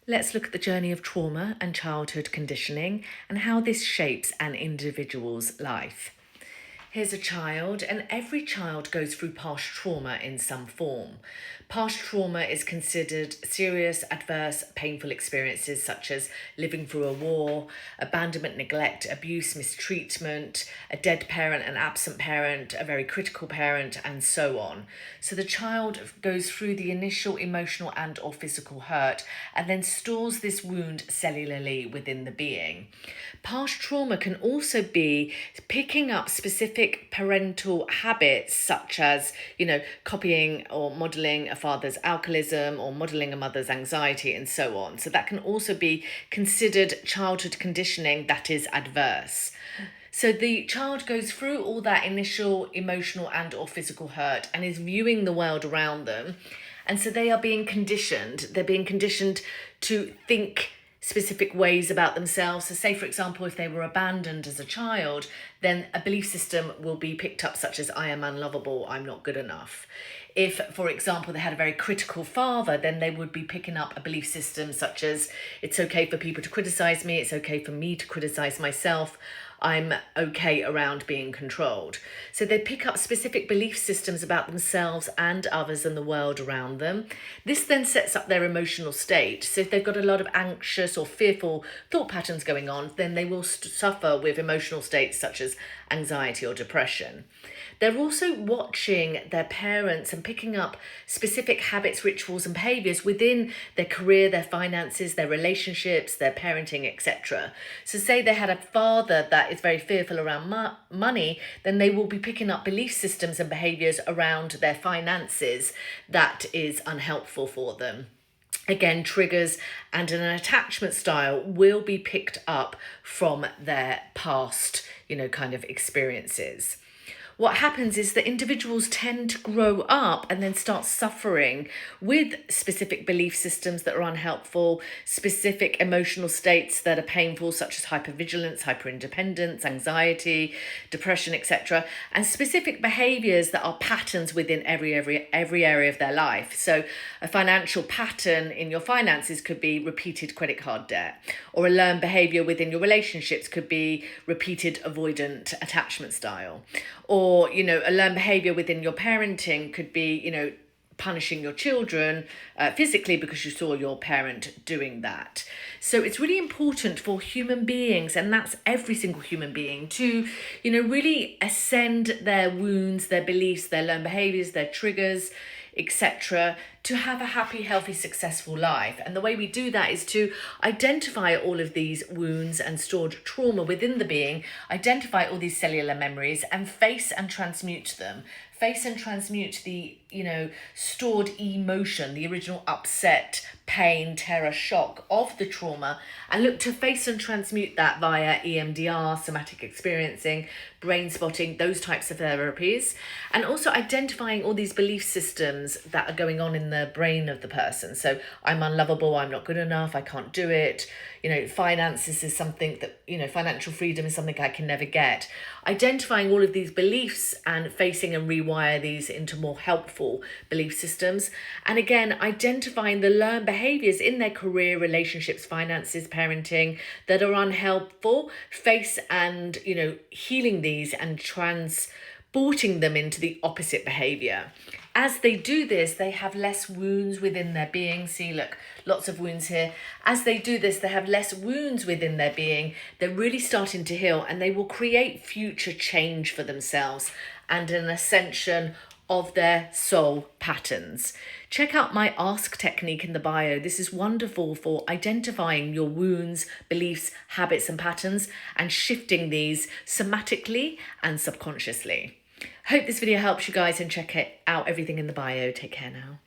Let's look at the journey of trauma and childhood conditioning and how this shapes an individual's life. Here's a child, and every child goes through past trauma in some form. Past trauma is considered serious, adverse, painful experiences such as living through a war, abandonment, neglect, abuse, mistreatment, a dead parent, an absent parent, a very critical parent, and so on. So the child goes through the initial emotional and or physical hurt and then stores this wound cellularly within the being. Past trauma can also be picking up specific parental habits such as, copying or modelling a father's alcoholism or modelling a mother's anxiety and so on. So that can also be considered childhood conditioning that is adverse. So the child goes through all that initial emotional and or physical hurt and is viewing the world around them. And so they are being conditioned. They're being conditioned to think specific ways about themselves. So say, for example, if they were abandoned as a child, then a belief system will be picked up such as I am unlovable, I'm not good enough. If, for example, they had a very critical father, then they would be picking up a belief system such as it's okay for people to criticize me, it's okay for me to criticize myself, I'm okay around being controlled. So they pick up specific belief systems about themselves and others and the world around them. This then sets up their emotional state. So if they've got a lot of anxious or fearful thought patterns going on, then they will suffer with emotional states such as anxiety or depression. They're also watching their parents and picking up specific habits, rituals, and behaviours within their career, their finances, their relationships, their parenting, etc. So say they had a father that is very fearful around money, then they will be picking up belief systems and behaviours around their finances that is unhelpful for them. Again, triggers and an attachment style will be picked up from their past, kind of experiences. What happens is that individuals tend to grow up and then start suffering with specific belief systems that are unhelpful, specific emotional states that are painful, such as hypervigilance, hyperindependence, anxiety, depression, etc., and specific behaviors that are patterns within every area of their life. So a financial pattern in your finances could be repeated credit card debt, or a learned behavior within your relationships could be repeated avoidant attachment style. Or, a learned behavior within your parenting could be, punishing your children physically because you saw your parent doing that. So it's really important for human beings, and that's every single human being, to, really ascend their wounds, their beliefs, their learned behaviors, their triggers, etc., to have a happy, healthy, successful life. And the way we do that is to identify all of these wounds and stored trauma within the being, identify all these cellular memories and face and transmute them. Face and transmute the, stored emotion, the original upset, pain, terror, shock of the trauma, and look to face and transmute that via EMDR, somatic experiencing, brain spotting, those types of therapies, and also identifying all these belief systems that are going on in the brain of the person. So I'm unlovable, I'm not good enough, I can't do it. Finances is something that, financial freedom is something I can never get. Identifying all of these beliefs and facing and rewire these into more helpful belief systems. And again, identifying the learned behaviors in their career, relationships, finances, parenting that are unhelpful, face and, healing these and transporting them into the opposite behavior. As they do this, they have less wounds within their being. See, look, lots of wounds here. As they do this, they have less wounds within their being. They're really starting to heal, and they will create future change for themselves and an ascension of their soul patterns. Check out my Ask technique in the bio. This is wonderful for identifying your wounds, beliefs, habits, and patterns and shifting these somatically and subconsciously. Hope this video helps you guys, and check it out everything in the bio. Take care now.